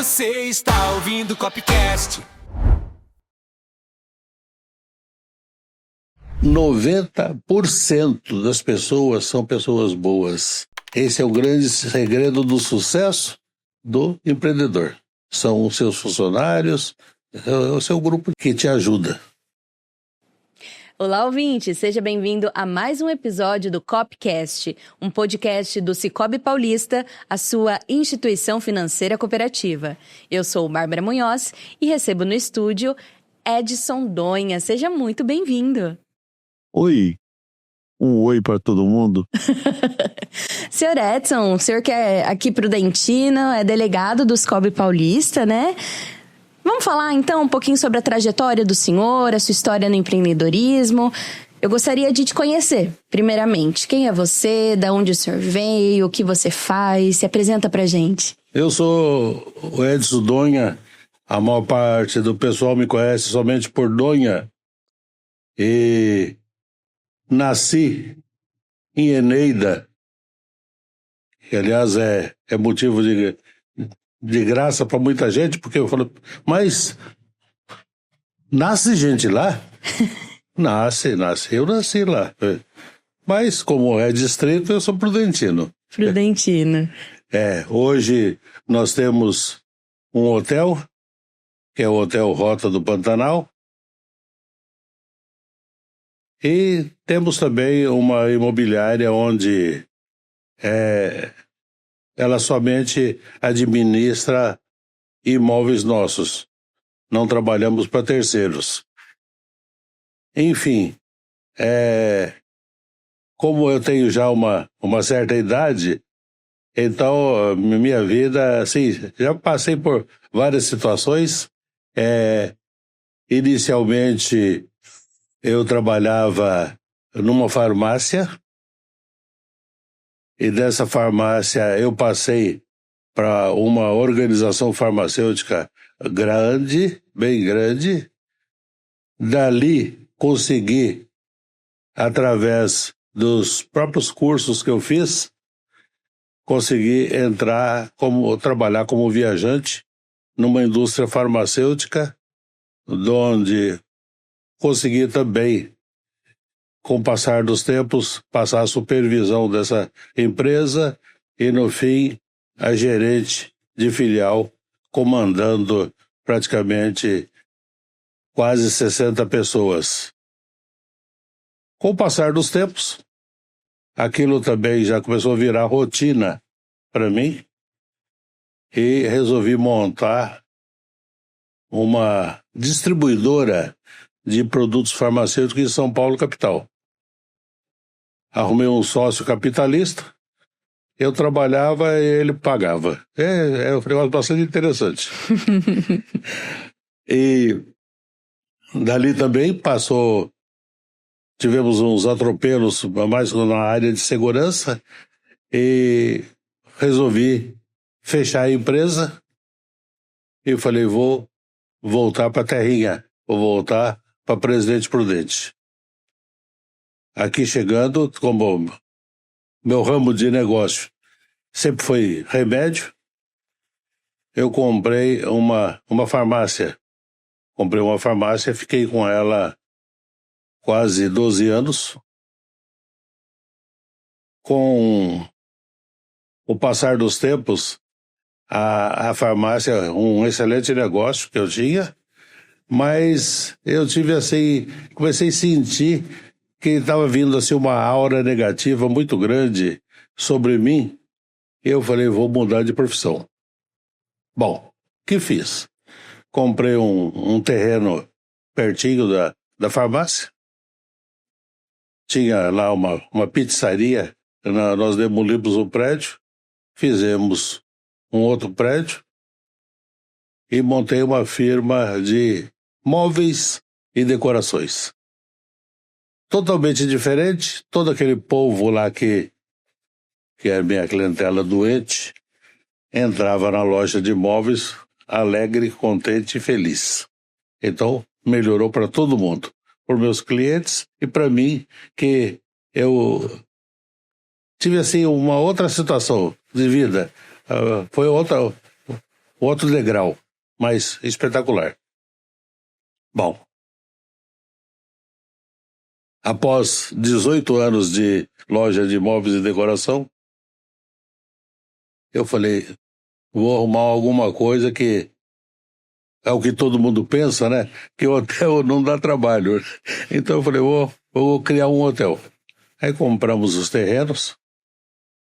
Você está ouvindo o Copcast. 90% das pessoas são pessoas boas. Esse é o grande segredo do sucesso do empreendedor. São os seus funcionários, é o seu grupo que te ajuda. Olá, ouvinte! Seja bem-vindo a mais um episódio do Copcast, um podcast do Sicoob Paulista, a sua instituição financeira cooperativa. Eu sou Bárbara Munhoz e recebo no estúdio Edson Donha. Seja muito bem-vindo! Oi! Um oi para todo mundo. Senhor Edson, o senhor que é aqui prudentino, é delegado do Sicoob Paulista, né? Vamos falar, então, um pouquinho sobre a trajetória do senhor, a sua história no empreendedorismo. Eu gostaria de te conhecer, primeiramente. Quem é você, de onde o senhor veio, o que você faz? Se apresenta pra gente. Eu sou o Edson Donha. A maior parte do pessoal me conhece somente por Donha. E nasci em Eneida, que, aliás, é motivo de graça para muita gente, porque eu falo, mas nasce gente lá? Nasce, eu nasci lá. Mas como é distrito, eu sou prudentino. Prudentino. Hoje nós temos um hotel, que é o Hotel Rota do Pantanal, e temos também uma imobiliária onde ela somente administra imóveis nossos. Não trabalhamos para terceiros. Enfim, como eu tenho já uma certa idade, então minha vida, assim, já passei por várias situações. Inicialmente, eu trabalhava numa farmácia, e dessa farmácia eu passei para uma organização farmacêutica grande, bem grande. Dali consegui, através dos próprios cursos que eu fiz, consegui trabalhar como viajante numa indústria farmacêutica, onde consegui também, com o passar dos tempos, passar a supervisão dessa empresa e, no fim, a gerente de filial, comandando praticamente quase 60 pessoas. Com o passar dos tempos, aquilo também já começou a virar rotina para mim e resolvi montar uma distribuidora de produtos farmacêuticos em São Paulo, capital. Arrumei um sócio capitalista, eu trabalhava e ele pagava. É um negócio bastante interessante. E dali também tivemos uns atropelos, mais na área de segurança, e resolvi fechar a empresa e falei, vou voltar para a terrinha, vou voltar para Presidente Prudente. Aqui chegando, como meu ramo de negócio sempre foi remédio, eu comprei uma farmácia. Comprei uma farmácia, fiquei com ela quase 12 anos. Com o passar dos tempos, a farmácia, um excelente negócio que eu tinha, mas eu comecei a sentir que estava vindo assim uma aura negativa muito grande sobre mim. Eu falei, vou mudar de profissão. Bom, o que fiz? Comprei um terreno pertinho da farmácia. Tinha lá uma pizzaria, nós demolimos um prédio, fizemos um outro prédio e montei uma firma de móveis e decorações. Totalmente diferente, todo aquele povo lá que é minha clientela doente, entrava na loja de móveis alegre, contente e feliz. Então, melhorou para todo mundo, por meus clientes e para mim, que eu tive assim uma outra situação de vida. Foi outro degrau, mas espetacular. Bom, após 18 anos de loja de móveis e decoração, eu falei, vou arrumar alguma coisa que é o que todo mundo pensa, né? Que o hotel não dá trabalho. Então eu falei, vou criar um hotel. Aí compramos os terrenos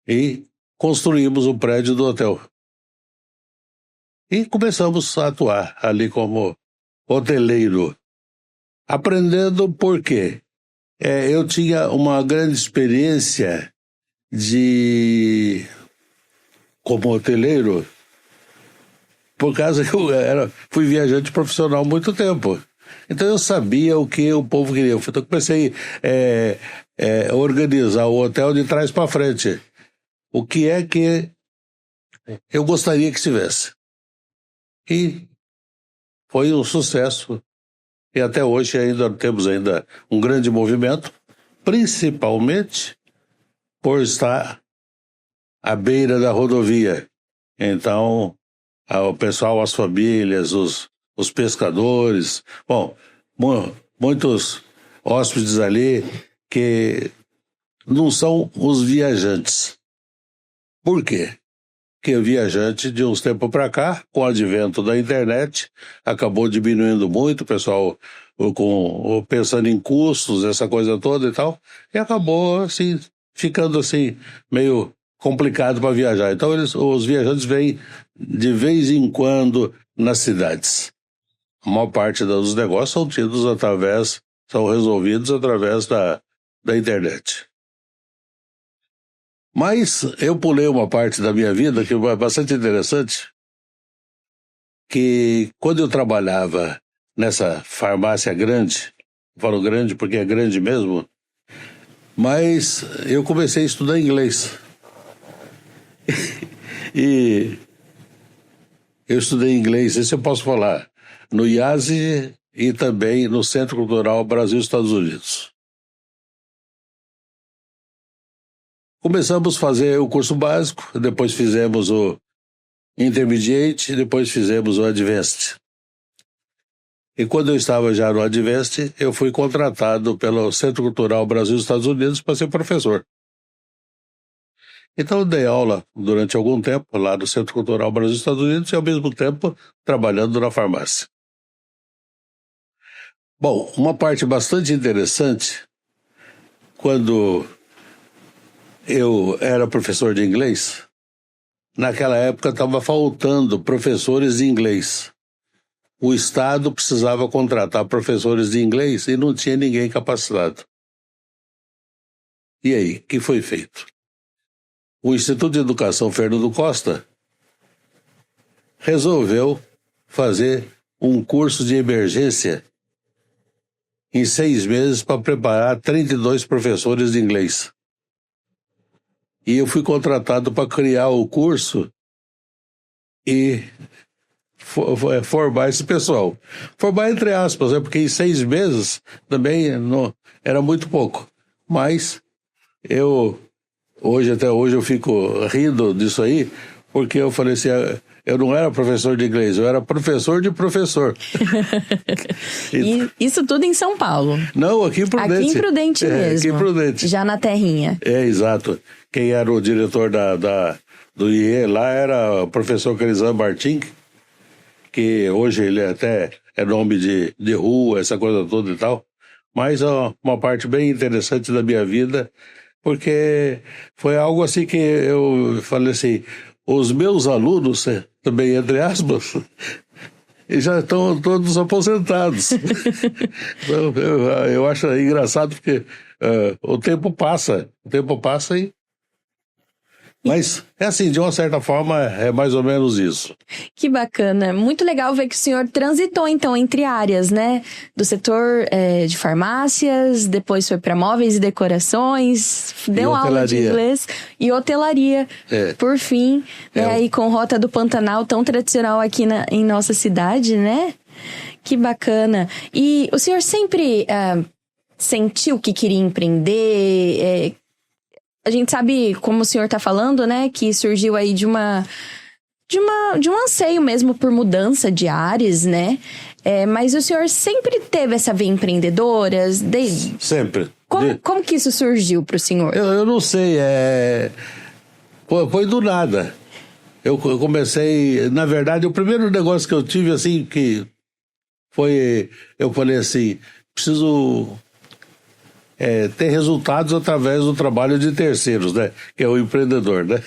e construímos o prédio do hotel. E começamos a atuar ali como hoteleiro. Aprendendo por quê? Eu tinha uma grande experiência como hoteleiro, por causa que eu fui viajante profissional há muito tempo. Então eu sabia o que o povo queria. Então eu comecei a organizar o hotel de trás para frente. O que é que eu gostaria que tivesse. E foi um sucesso. E até hoje temos um grande movimento, principalmente por estar à beira da rodovia. Então, o pessoal, as famílias, os pescadores, muitos hóspedes ali que não são os viajantes. Por quê? Porque o viajante, de uns tempos para cá, com o advento da internet, acabou diminuindo muito, o pessoal pensando em custos, essa coisa toda e tal, e acabou assim, ficando assim, meio complicado para viajar. Então os viajantes vêm de vez em quando nas cidades. A maior parte dos negócios são resolvidos através da internet. Mas eu pulei uma parte da minha vida que é bastante interessante, que quando eu trabalhava nessa farmácia grande, falo grande porque é grande mesmo, mas eu comecei a estudar inglês. E eu estudei inglês, isso eu posso falar, no IASE e também no Centro Cultural Brasil-Estados Unidos. Começamos a fazer o curso básico, depois fizemos o Intermediate, depois fizemos o Advanced. E quando eu estava já no Advanced, eu fui contratado pelo Centro Cultural Brasil-Estados Unidos para ser professor. Então eu dei aula durante algum tempo lá no Centro Cultural Brasil-Estados Unidos e ao mesmo tempo trabalhando na farmácia. Bom, uma parte bastante interessante, quando eu era professor de inglês, naquela época estava faltando professores de inglês. O Estado precisava contratar professores de inglês e não tinha ninguém capacitado. E aí, o que foi feito? O Instituto de Educação Fernando Costa resolveu fazer um curso de emergência em 6 meses para preparar 32 professores de inglês. E eu fui contratado para criar o curso e formar esse pessoal. Formar entre aspas, porque em 6 meses também não, era muito pouco. Mas até hoje eu fico rindo disso aí, porque eu falei assim, eu não era professor de inglês, eu era professor de professor. E isso tudo em São Paulo? Não, aqui em Prudente. Aqui em Prudente mesmo. Aqui em Prudente. Já na terrinha. Exato. Quem era o diretor do IE lá era o professor Crisan Martin, que hoje ele até é nome de rua, essa coisa toda e tal. Mas uma parte bem interessante da minha vida, porque foi algo assim que eu falei assim, os meus alunos, também entre aspas, já estão todos aposentados. Então, eu acho engraçado porque o tempo passa e... Mas é assim, de uma certa forma, é mais ou menos isso. Que bacana. Muito legal ver que o senhor transitou, então, entre áreas, né? Do setor de farmácias, depois foi para móveis e decorações, deu aula de inglês e hotelaria, por fim. Né? Aí com Rota do Pantanal, tão tradicional aqui em nossa cidade, né? Que bacana. E o senhor sempre sentiu que queria empreender? A gente sabe, como o senhor está falando, né, que surgiu aí de uma de um anseio mesmo por mudança de ares, né? Mas o senhor sempre teve essa veia empreendedora? Sempre. Como que isso surgiu para o senhor? Eu não sei, foi do nada. Eu comecei, na verdade, o primeiro negócio que eu tive, assim, que foi, eu falei assim, preciso ter resultados através do trabalho de terceiros, né? Que é o empreendedor, né?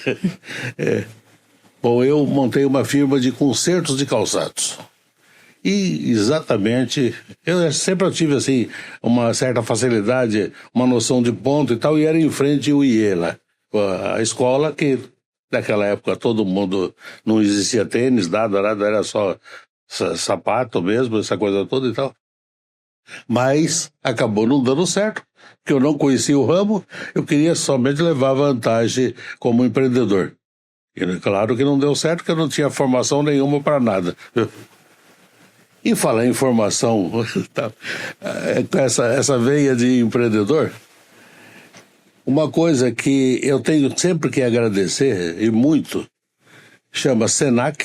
Bom, eu montei uma firma de consertos de calçados. E exatamente, eu sempre tive assim, uma certa facilidade, uma noção de ponto e tal, e era em frente ao IE lá, a escola que naquela época todo mundo, não existia tênis, nada, era só sapato mesmo, essa coisa toda e tal. Mas acabou não dando certo, porque eu não conhecia o ramo, eu queria somente levar vantagem como empreendedor. E claro que não deu certo, porque eu não tinha formação nenhuma para nada. E falar em formação, com essa veia de empreendedor, uma coisa que eu tenho sempre que agradecer, e muito, chama Senac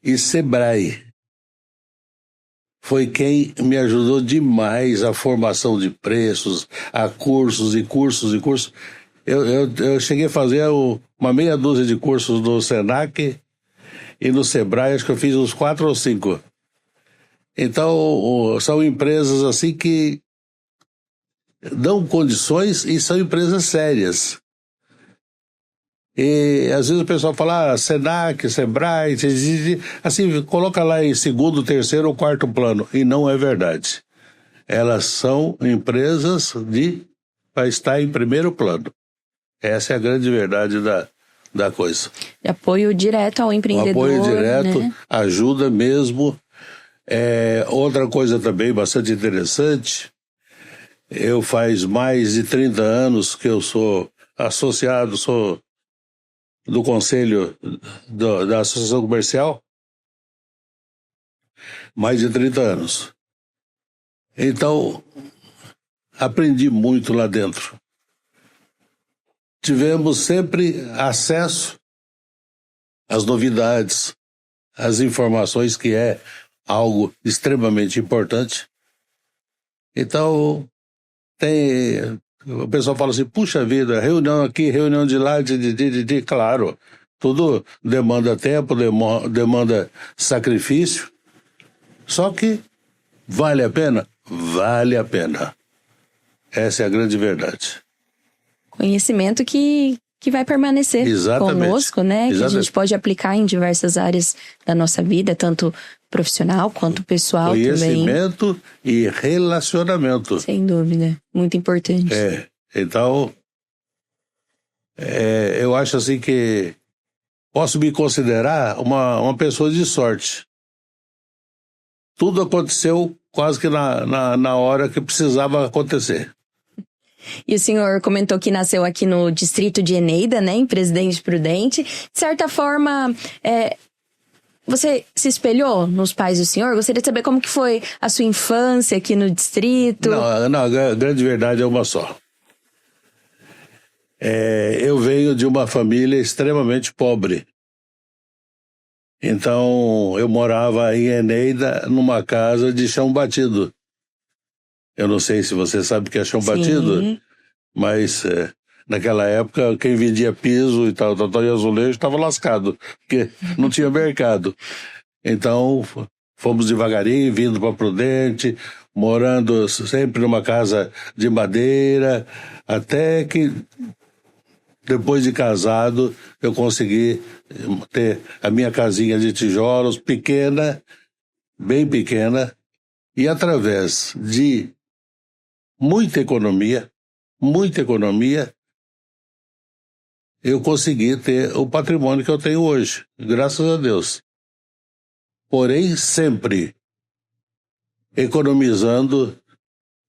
e Sebrae. Foi quem me ajudou demais a formação de preços, a cursos e cursos e cursos. Eu cheguei a fazer uma meia dúzia de cursos no Senac e no Sebrae, acho que eu fiz uns 4 ou 5. Então, são empresas assim que dão condições e são empresas sérias. E às vezes o pessoal fala, Senac, Sebrae, assim, coloca lá em segundo, terceiro ou quarto plano. E não é verdade. Elas são empresas para estar em primeiro plano. Essa é a grande verdade da coisa. Apoio direto ao empreendedor. O apoio direto, né? ajuda mesmo. Outra coisa também bastante interessante, eu faz mais de 30 anos que eu sou associado, sou do conselho da Associação Comercial, mais de 30 anos. Então, aprendi muito lá dentro. Tivemos sempre acesso às novidades, às informações, que é algo extremamente importante. Então, o pessoal fala assim, puxa vida, reunião aqui, reunião de lá, claro, tudo demanda tempo, demanda sacrifício, só que vale a pena? Vale a pena. Essa é a grande verdade. Conhecimento que vai permanecer conosco, né? Exatamente. Que a gente pode aplicar em diversas áreas da nossa vida, tanto profissional quanto pessoal. Conhecimento também. E relacionamento. Sem dúvida, muito importante. Então, eu acho assim que posso me considerar uma pessoa de sorte. Tudo aconteceu quase que na hora que precisava acontecer. E o senhor comentou que nasceu aqui no distrito de Eneida, né, em Presidente Prudente. De certa forma, você se espelhou nos pais do senhor? Gostaria de saber como que foi a sua infância aqui no distrito. Não, a grande verdade é uma só. Eu venho de uma família extremamente pobre. Então, eu morava em Eneida, numa casa de chão batido. Eu não sei se você sabe o que é chão batido, mas naquela época quem vendia piso e tal e azulejo estava lascado, porque não tinha mercado. Então fomos devagarinho, vindo para Prudente, morando sempre numa casa de madeira, até que depois de casado eu consegui ter a minha casinha de tijolos, pequena, bem pequena, e através de muita economia, eu consegui ter o patrimônio que eu tenho hoje, graças a Deus. Porém, sempre economizando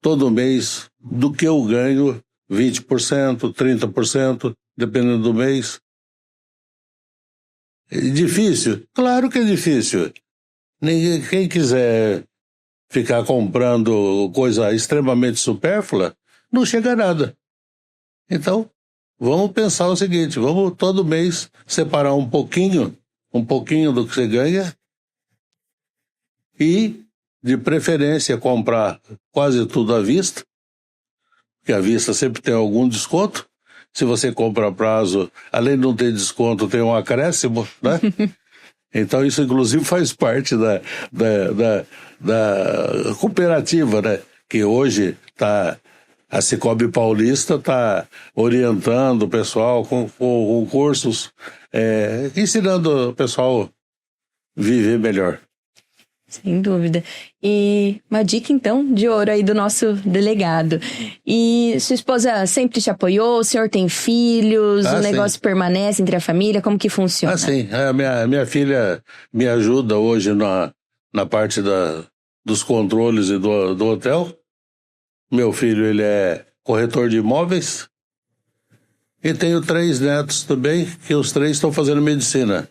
todo mês do que eu ganho, 20%, 30%, dependendo do mês. É difícil? Claro que é difícil. Quem quiser ficar comprando coisa extremamente supérflua, não chega a nada. Então, vamos pensar o seguinte, vamos todo mês separar um pouquinho um pouquinho do que você ganha e, de preferência, comprar quase tudo à vista, porque à vista sempre tem algum desconto. Se você compra a prazo, além de não ter desconto, tem um acréscimo, né? Então isso, inclusive, faz parte da cooperativa, né? Que hoje a Cicobi Paulista está orientando o pessoal com cursos, ensinando o pessoal a viver melhor. Sem dúvida. E uma dica, então, de ouro aí do nosso delegado. E sua esposa sempre te apoiou? O senhor tem filhos? O negócio permanece entre a família? Como que funciona? Sim. A minha filha me ajuda hoje na parte dos controles e do hotel. Meu filho, ele é corretor de imóveis. E tenho 3 netos também, que os 3 estão fazendo medicina.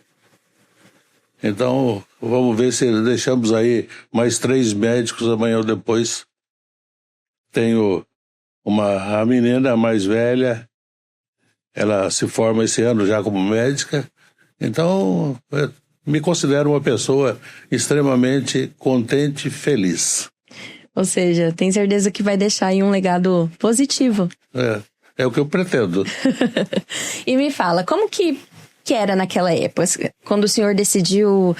Então, vamos ver se deixamos aí mais 3 médicos amanhã ou depois. Tenho a menina mais velha, ela se forma esse ano já como médica. Então, me considero uma pessoa extremamente contente e feliz. Ou seja, tem certeza que vai deixar aí um legado positivo. É o que eu pretendo. E me fala, como que era naquela época, quando o senhor decidiu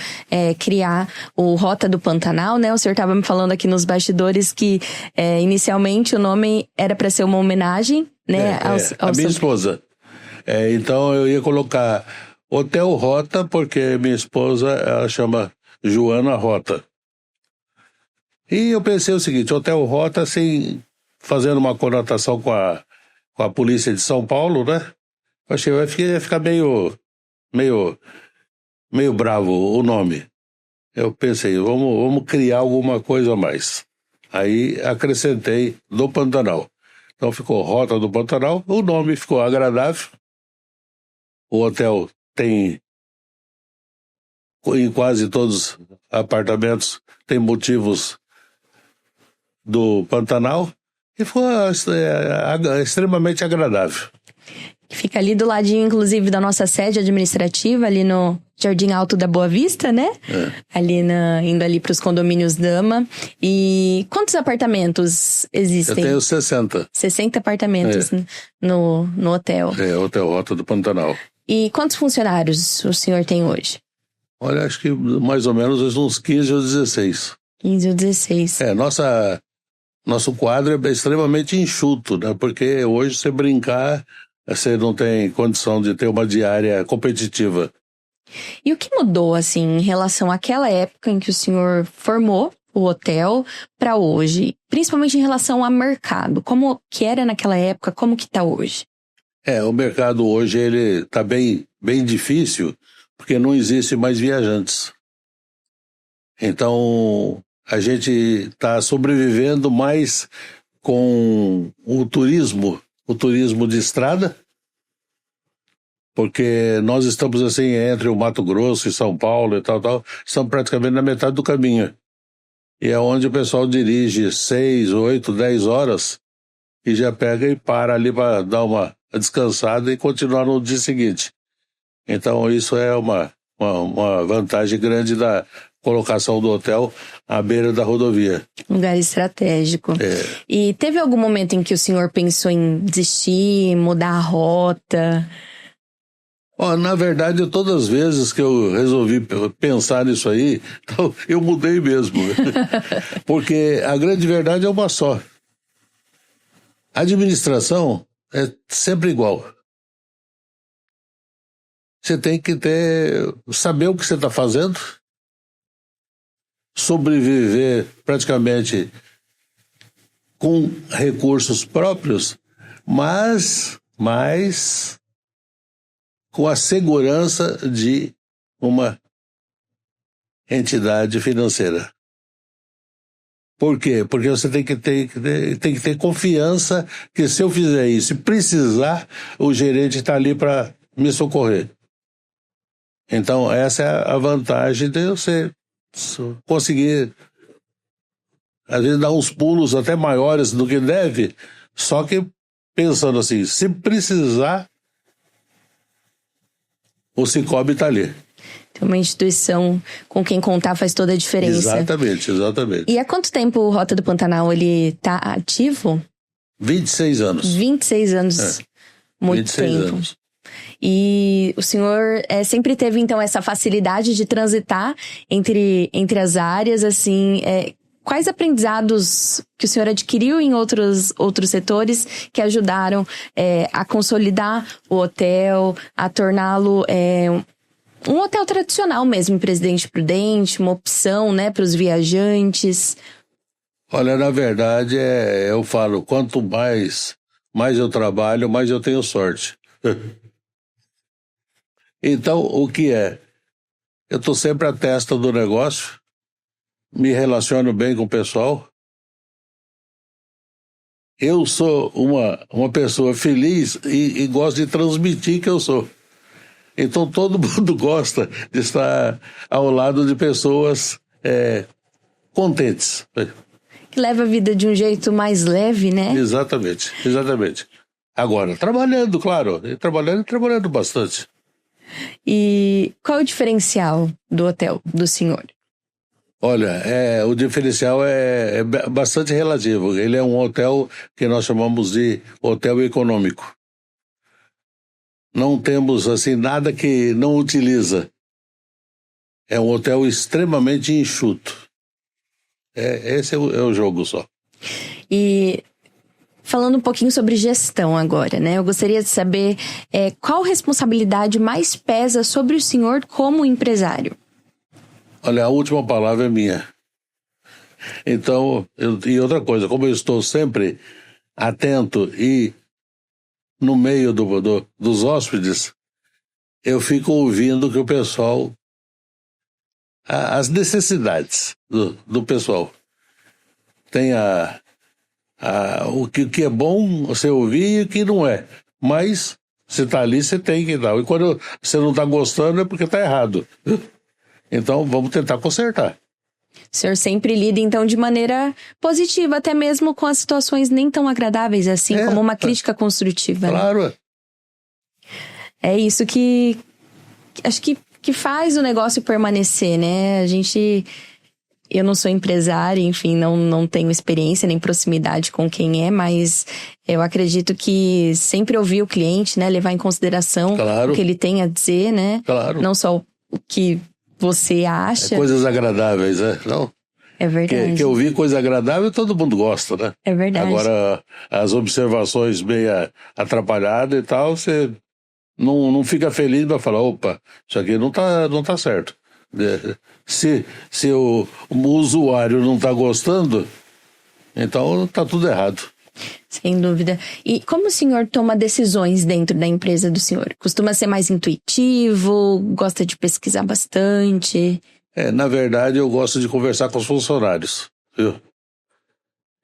criar o Rota do Pantanal, né? O senhor estava me falando aqui nos bastidores que inicialmente o nome era para ser uma homenagem, né? A minha esposa. Então eu ia colocar Hotel Rota, porque minha esposa, ela chama Joana Rota. E eu pensei o seguinte, Hotel Rota, assim, fazendo uma conotação com a polícia de São Paulo, né? Eu achei que ia ficar meio bravo o nome. Eu pensei, vamos criar alguma coisa a mais. Aí acrescentei do Pantanal. Então ficou Rota do Pantanal, o nome ficou agradável. O hotel tem, em quase todos os apartamentos, tem motivos do Pantanal e ficou extremamente agradável. Fica ali do ladinho, inclusive, da nossa sede administrativa, ali no Jardim Alto da Boa Vista, né? Ali indo ali para os condomínios Dama. E quantos apartamentos existem? Eu tenho 60. 60 apartamentos no hotel. Hotel Rota do Pantanal. E quantos funcionários o senhor tem hoje? Olha, acho que mais ou menos uns 15 ou 16. 15 ou 16. Nosso quadro é extremamente enxuto, né? Porque hoje, você brincar, você não tem condição de ter uma diária competitiva. E o que mudou, assim, em relação àquela época em que o senhor formou o hotel para hoje? Principalmente em relação ao mercado. Como que era naquela época, como que está hoje? O mercado hoje, ele está bem difícil, porque não existe mais viajantes. Então, a gente está sobrevivendo mais com o turismo de estrada, porque nós estamos assim entre o Mato Grosso e São Paulo e tal, estamos praticamente na metade do caminho. E é onde o pessoal dirige 6, 8, 10 horas e já pega e para ali para dar uma descansada e continuar no dia seguinte. Então isso é uma vantagem grande da colocação do hotel à beira da rodovia. Lugar estratégico. E teve algum momento em que o senhor pensou em desistir, mudar a rota? Na verdade, todas as vezes que eu resolvi pensar nisso aí, então, eu mudei mesmo. Porque a grande verdade é uma só. A administração é sempre igual. Você tem que saber o que você está fazendo, sobreviver praticamente com recursos próprios, mas com a segurança de uma entidade financeira. Por quê? Porque você tem que ter confiança que se eu fizer isso, se precisar, o gerente está ali para me socorrer. Então, essa é a vantagem de você conseguir, às vezes, dar uns pulos até maiores do que deve, só que pensando assim, se precisar, o Cicobi está ali. Tem uma instituição com quem contar faz toda a diferença. Exatamente. E há quanto tempo o Rota do Pantanal ele tá ativo? 26 anos. 26 anos. Muito 26 tempo. anos. E o senhor sempre teve, então, essa facilidade de transitar entre as áreas, assim... Quais aprendizados que o senhor adquiriu em outros setores que ajudaram a consolidar o hotel, a torná-lo um hotel tradicional mesmo, em Presidente Prudente, uma opção, né, para os viajantes? Olha, na verdade, eu falo, quanto mais eu trabalho, mais eu tenho sorte. Então, o que é? Eu estou sempre à testa do negócio, me relaciono bem com o pessoal. Eu sou uma pessoa feliz e gosto de transmitir que eu sou. Então todo mundo gosta de estar ao lado de pessoas contentes. Que leva a vida de um jeito mais leve, né? Exatamente. Agora, trabalhando, claro. Trabalhando bastante. E qual é o diferencial do hotel do senhor? Olha, o diferencial é bastante relativo. Ele é um hotel que nós chamamos de hotel econômico. Não temos, assim, nada que não utiliza. É um hotel extremamente enxuto. Esse é o jogo só. E falando um pouquinho sobre gestão agora, né? Eu gostaria de saber qual responsabilidade mais pesa sobre o senhor como empresário? Olha, a última palavra é minha. Então, e outra coisa, como eu estou sempre atento e no meio dos hóspedes, eu fico ouvindo que o pessoal, as necessidades do pessoal. Tem o que é bom você ouvir e o que não é. Mas, se está ali, você tem que dar. E quando você não está gostando, é porque está errado. Então, vamos tentar consertar. O senhor sempre lida, então, de maneira positiva, até mesmo com as situações nem tão agradáveis assim, como uma crítica construtiva. Claro. Né? É isso que acho que faz o negócio permanecer, né? Eu não sou empresária, enfim, não tenho experiência nem proximidade com quem é, mas eu acredito que sempre ouvir o cliente, né? Levar em consideração o que ele tem a dizer, né? Claro. Não só o que você acha. Coisas agradáveis, né? Não? É verdade. Que ouvir coisa agradável todo mundo gosta, né? É verdade. Agora, as observações meio atrapalhadas e tal, você não fica feliz para falar, opa, isso aqui não tá certo. Se o usuário não está gostando, então tá tudo errado. Sem dúvida. E como o senhor toma decisões dentro da empresa do senhor? Costuma ser mais intuitivo? Gosta de pesquisar bastante? Na verdade, eu gosto de conversar com os funcionários, viu?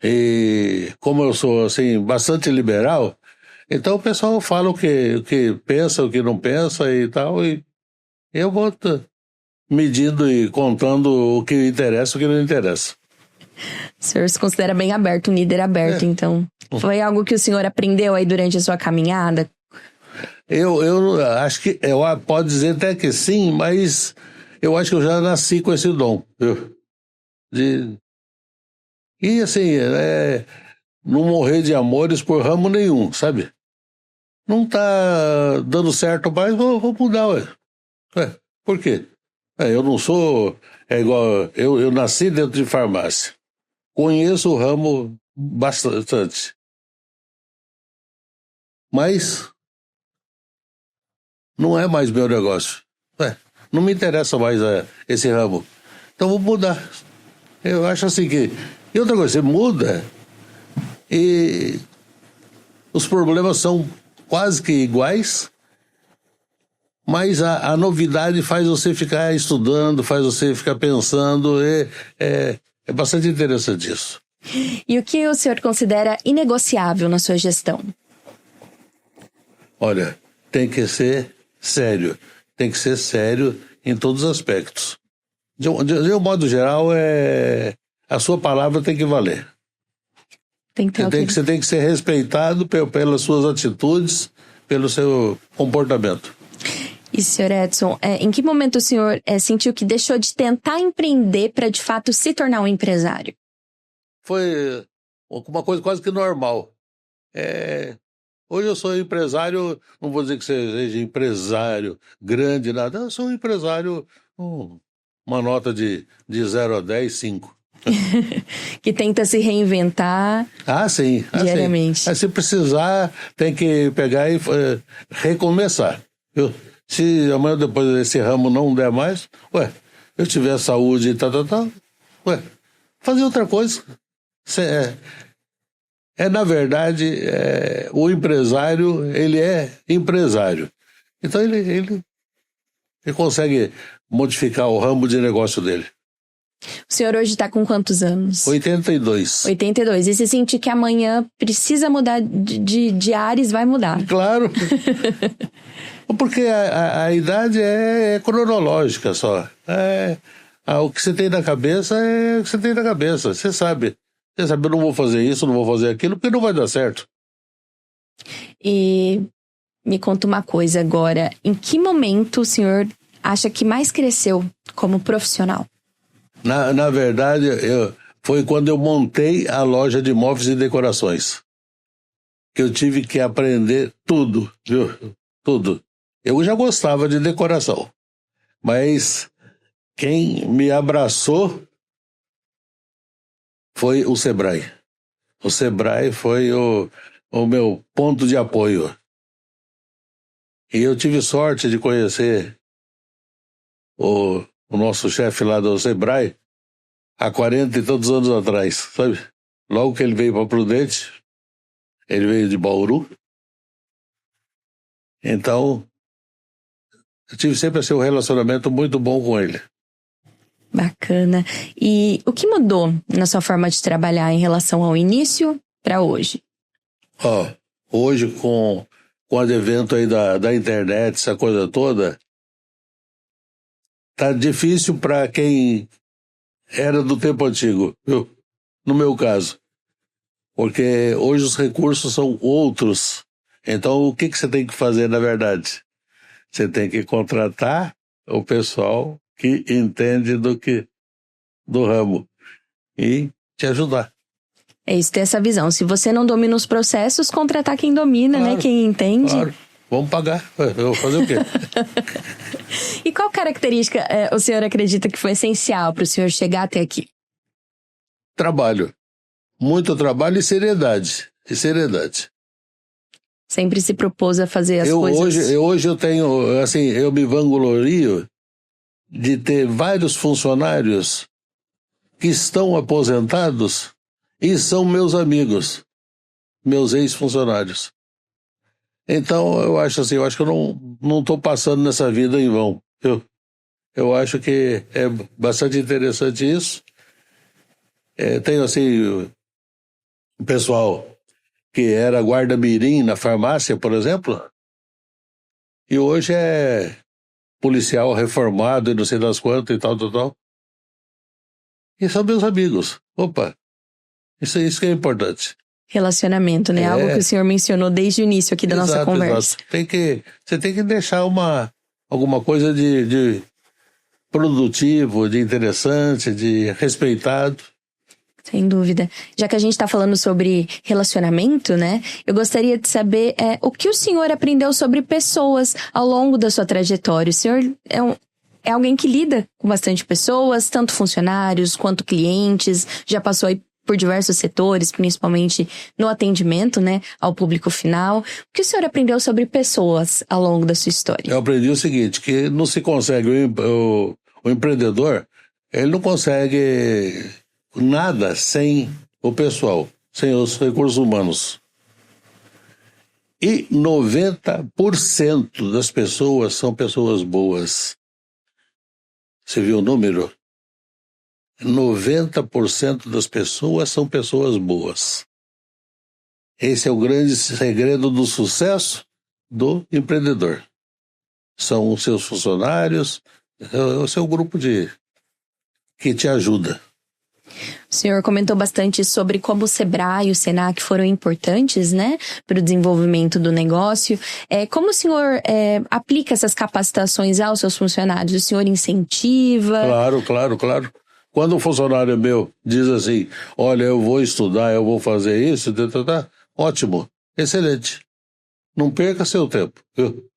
E como eu sou, assim, bastante liberal, então o pessoal fala o que pensa, o que não pensa e tal, e eu vou medindo e contando o que interessa e o que não interessa. O senhor se considera bem aberto, um líder aberto, então. Foi algo que o senhor aprendeu aí durante a sua caminhada? Eu acho que, pode dizer até que sim, mas eu acho que eu já nasci com esse dom, viu? E assim, não morrer de amores por ramo nenhum, sabe? Não tá dando certo mais, vou mudar, ué. Por quê? Eu não sou... igual... Eu nasci dentro de farmácia. Conheço o ramo bastante. Mas não é mais meu negócio. Não me interessa mais esse ramo. Então vou mudar. Eu acho assim que... E outra coisa, você muda e os problemas são quase que iguais, mas a novidade faz você ficar estudando, faz você ficar pensando, é bastante interessante isso. E o que o senhor considera inegociável na sua gestão? Olha, tem que ser sério. Tem que ser sério em todos os aspectos. De um modo geral, a sua palavra tem que valer. Você tem que ser respeitado pelas suas atitudes, pelo seu comportamento. E, senhor Edson, em que momento o senhor sentiu que deixou de tentar empreender para, de fato, se tornar um empresário? Foi uma coisa quase que normal. Hoje eu sou empresário, não vou dizer que seja empresário grande, nada. Eu sou um empresário, uma nota de 0 a 10, 5. Que tenta se reinventar Sim. diariamente. Se precisar, tem que pegar e recomeçar. Se amanhã depois esse ramo não der mais, eu tiver saúde e tal, fazer outra coisa. Na verdade, o empresário, ele é empresário. Então ele consegue modificar o ramo de negócio dele. O senhor hoje está com quantos anos? 82. 82. E se sentir que amanhã precisa mudar de ares, vai mudar. Claro. Porque a idade é cronológica só. O que você tem na cabeça é o que você tem na cabeça. Você sabe, eu não vou fazer isso, não vou fazer aquilo, porque não vai dar certo. E me conta uma coisa agora. Em que momento o senhor acha que mais cresceu como profissional? Na verdade, foi quando eu montei a loja de móveis e decorações. Que eu tive que aprender tudo, viu? Tudo. Eu já gostava de decoração. Mas quem me abraçou foi o Sebrae. O Sebrae foi o meu ponto de apoio. E eu tive sorte de conhecer o nosso chefe lá do Sebrae há 40 e tantos anos atrás, sabe? Logo que ele veio para Prudente, ele veio de Bauru. Então, eu tive sempre um relacionamento muito bom com ele. Bacana. E o que mudou na sua forma de trabalhar em relação ao início para hoje? Hoje, com o advento aí da internet, essa coisa toda, tá difícil para quem era do tempo antigo, viu? No meu caso. Porque hoje os recursos são outros. Então, o que você tem que fazer, na verdade? Você tem que contratar o pessoal que entende do ramo e te ajudar. É isso, ter essa visão. Se você não domina os processos, contratar quem domina, Claro, né? Quem entende. Claro. Vamos pagar. Eu vou fazer o quê? E qual característica o senhor acredita que foi essencial para o senhor chegar até aqui? Trabalho. Muito trabalho e seriedade. Sempre se propôs a fazer as coisas. Hoje eu tenho, assim, eu me vanglorio de ter vários funcionários que estão aposentados e são meus amigos, meus ex-funcionários. Então, eu acho que eu não estou passando nessa vida em vão. Eu acho que é bastante interessante isso. Tenho, assim, o pessoal que era guarda-mirim na farmácia, por exemplo, e hoje é policial reformado e não sei das quantas e tal. E são meus amigos. Opa, isso que é importante. Relacionamento, né? Algo que o senhor mencionou desde o início aqui da nossa conversa. Exato. Você tem que deixar alguma coisa de produtivo, de interessante, de respeitado. Sem dúvida. Já que a gente está falando sobre relacionamento, né? Eu gostaria de saber o que o senhor aprendeu sobre pessoas ao longo da sua trajetória. O senhor é alguém que lida com bastante pessoas, tanto funcionários quanto clientes, já passou aí por diversos setores, principalmente no atendimento, né, ao público final. O que o senhor aprendeu sobre pessoas ao longo da sua história? Eu aprendi o seguinte, que não se consegue, o empreendedor, ele não consegue nada sem o pessoal, sem os recursos humanos. E 90% das pessoas são pessoas boas. Você viu o número? 90% das pessoas são pessoas boas. Esse é o grande segredo do sucesso do empreendedor. São os seus funcionários, é o seu grupo que te ajuda. O senhor comentou bastante sobre como o Sebrae e o Senac foram importantes, né, para o desenvolvimento do negócio. Como o senhor aplica essas capacitações aos seus funcionários? O senhor incentiva? Claro. Quando um funcionário meu diz assim, olha, eu vou estudar, eu vou fazer isso, ótimo, excelente. Não perca seu tempo, viu?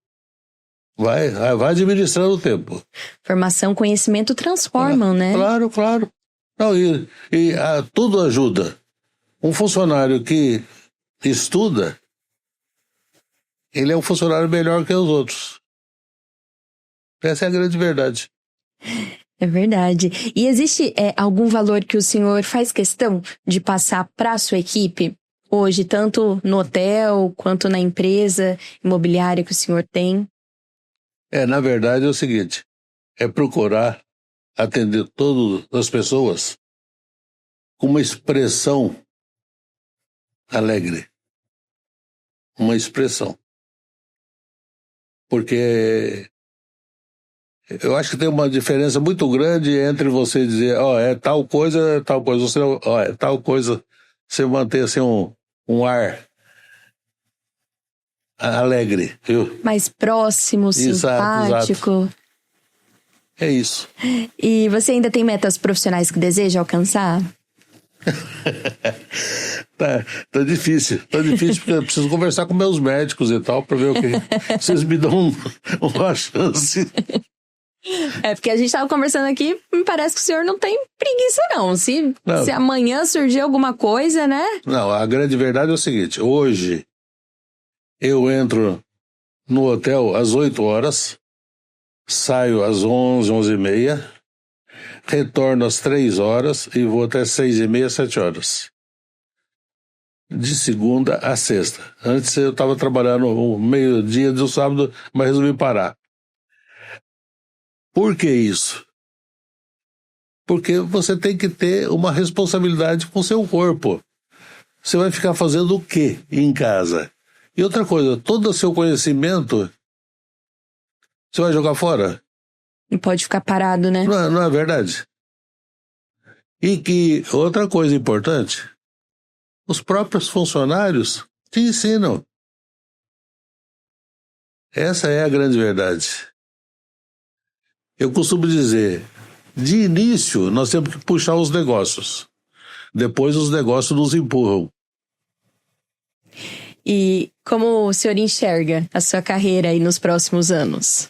Vai administrando o tempo. Formação, conhecimento transformam, né? Claro. Não, tudo ajuda. Um funcionário que estuda, ele é um funcionário melhor que os outros. Essa é a grande verdade. É verdade. E existe algum valor que o senhor faz questão de passar para a sua equipe hoje, tanto no hotel quanto na empresa imobiliária que o senhor tem? Na verdade é o seguinte, é procurar atender todas as pessoas com uma expressão alegre. Uma expressão. Porque eu acho que tem uma diferença muito grande entre você dizer, é tal coisa, você, é tal coisa, você manter assim um ar alegre, viu? Mais próximo, simpático. Exato. É isso. E você ainda tem metas profissionais que deseja alcançar? Tá difícil porque eu preciso conversar com meus médicos e tal, pra ver o que vocês me dão uma chance. Porque a gente tava conversando aqui, me parece que o senhor não tem preguiça não. Se amanhã surgir alguma coisa, né? Não, a grande verdade é o seguinte, hoje eu entro no hotel às 8 horas, saio às 11, 11h30, retorno às 3 horas e vou até 6h30, 7 horas. De segunda a sexta. Antes eu estava trabalhando o meio-dia do sábado, mas resolvi parar. Por que isso? Porque você tem que ter uma responsabilidade com o seu corpo. Você vai ficar fazendo o quê em casa? E outra coisa, todo o seu conhecimento, você vai jogar fora? Não pode ficar parado, né? Não é verdade? E que outra coisa importante, os próprios funcionários te ensinam. Essa é a grande verdade. Eu costumo dizer, de início nós temos que puxar os negócios. Depois os negócios nos empurram. E como o senhor enxerga a sua carreira aí nos próximos anos?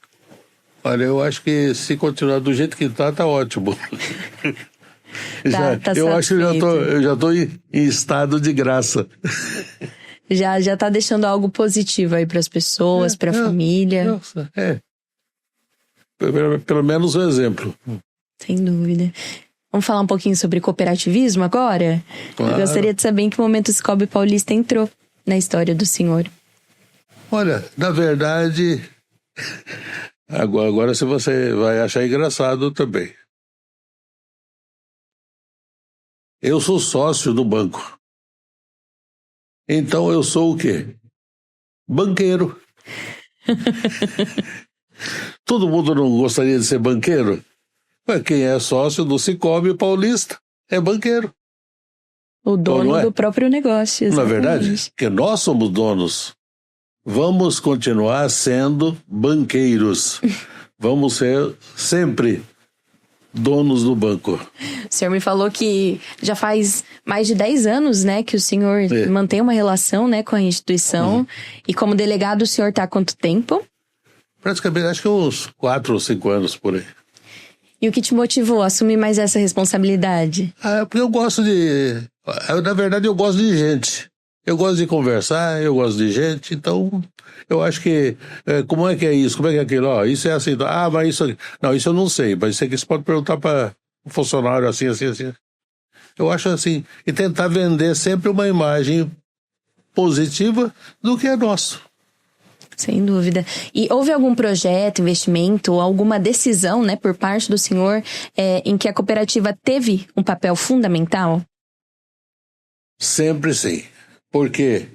Olha, eu acho que se continuar do jeito que tá ótimo. Eu acho que eu já tô em estado de graça. Já tá deixando algo positivo aí para as pessoas, para a família. Nossa, Pelo menos um exemplo. Sem dúvida. Vamos falar um pouquinho sobre cooperativismo agora? Claro. Eu gostaria de saber em que momento o Sicoob Paulista entrou na história do senhor. Olha, na verdade, agora se você vai achar engraçado também. Eu sou sócio do banco. Então eu sou o quê? Banqueiro. Todo mundo não gostaria de ser banqueiro? Mas quem é sócio do Sicoob Paulista é banqueiro. O dono do próprio negócio. Não é verdade? Porque nós somos donos. Vamos continuar sendo banqueiros. Vamos ser sempre donos do banco. O senhor me falou que já faz mais de 10 anos, né, que o senhor mantém uma relação, né, com a instituição. E como delegado, o senhor está há quanto tempo? Praticamente, acho que uns 4 ou 5 anos por aí. E o que te motivou a assumir mais essa responsabilidade? Porque eu gosto na verdade, eu gosto de gente. Eu gosto de conversar, eu gosto de gente, então eu acho que, como é que é isso, como é que é aquilo, isso é assim, mas isso, não, isso eu não sei, mas isso aqui você pode perguntar para um funcionário assim. Eu acho assim, e tentar vender sempre uma imagem positiva do que é nosso. Sem dúvida. E houve algum projeto, investimento ou alguma decisão, né, por parte do senhor em que a cooperativa teve um papel fundamental? Sempre sim. Porque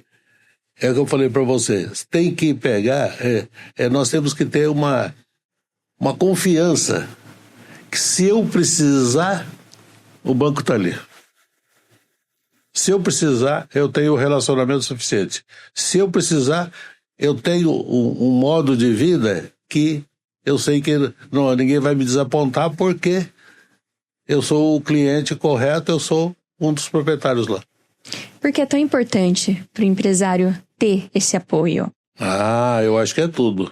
é o que eu falei para vocês, tem que pegar, nós temos que ter uma confiança que se eu precisar, o banco está ali. Se eu precisar, eu tenho um relacionamento suficiente. Se eu precisar, eu tenho um modo de vida que eu sei que ninguém vai me desapontar, porque eu sou o cliente correto, eu sou um dos proprietários lá. Por que é tão importante para o empresário ter esse apoio? Eu acho que é tudo.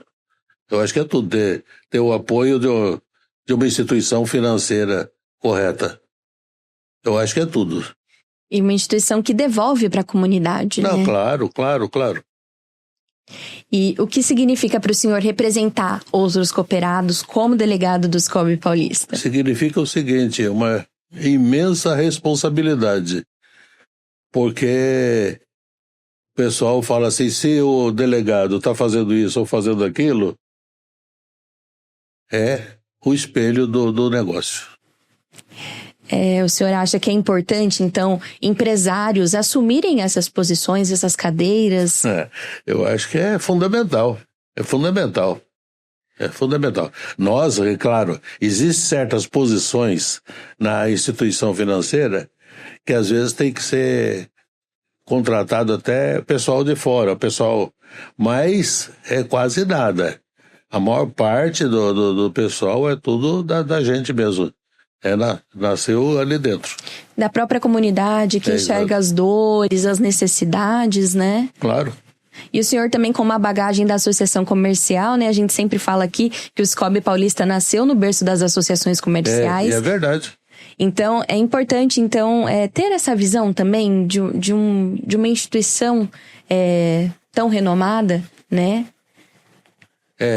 Eu acho que é tudo. Ter o apoio de uma instituição financeira correta. Eu acho que é tudo. E uma instituição que devolve para a comunidade, Não, né? Claro. E o que significa para o senhor representar outros cooperados como delegado do Scope Paulista? Significa o seguinte, uma imensa responsabilidade. Porque o pessoal fala assim, se o delegado está fazendo isso ou fazendo aquilo, é o espelho do negócio. O senhor acha que é importante, então, empresários assumirem essas posições, essas cadeiras? Eu acho que é fundamental. É fundamental. Nós, é claro, existem certas posições na instituição financeira que às vezes tem que ser contratado até pessoal de fora, mas é quase nada. A maior parte do pessoal é tudo da gente mesmo. Nasceu ali dentro. Da própria comunidade que enxerga as dores, as necessidades, né? Claro. E o senhor também com uma bagagem da associação comercial, né? A gente sempre fala aqui que o Scope Paulista nasceu no berço das associações comerciais. É verdade. Então, é importante, ter essa visão também de uma instituição tão renomada, né?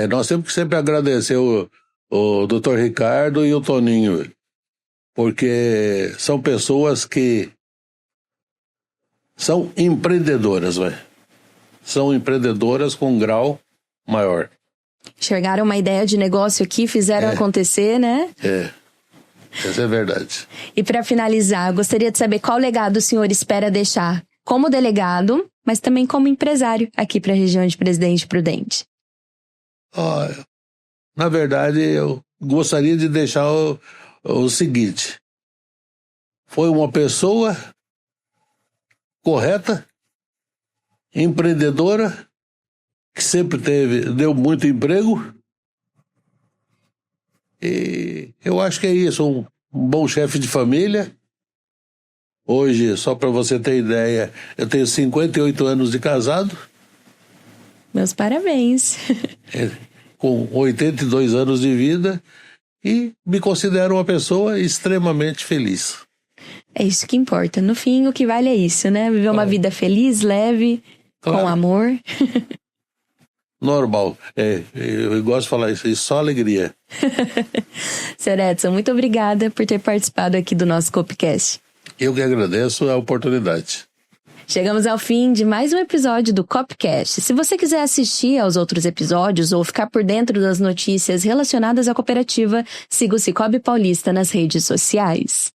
Nós temos que sempre agradecer o Dr. Ricardo e o Toninho, porque são pessoas que são empreendedoras, São empreendedoras com um grau maior. Enxergaram uma ideia de negócio aqui, fizeram acontecer, né? Essa é verdade. E para finalizar, eu gostaria de saber qual legado o senhor espera deixar como delegado, mas também como empresário aqui para a região de Presidente Prudente. Na verdade, eu gostaria de deixar o seguinte. Foi uma pessoa correta, empreendedora, que sempre deu muito emprego. E eu acho que é isso, um bom chefe de família. Hoje, só para você ter ideia, eu tenho 58 anos de casado. Meus parabéns. Com 82 anos de vida, e me considero uma pessoa extremamente feliz. É isso que importa. No fim, o que vale é isso, né? Viver uma vida feliz, leve, com amor. Normal. Eu gosto de falar isso, só alegria. Sr. Edson, muito obrigada por ter participado aqui do nosso Copcast. Eu que agradeço a oportunidade. Chegamos ao fim de mais um episódio do Copcast. Se você quiser assistir aos outros episódios ou ficar por dentro das notícias relacionadas à cooperativa, siga o Scope Paulista nas redes sociais.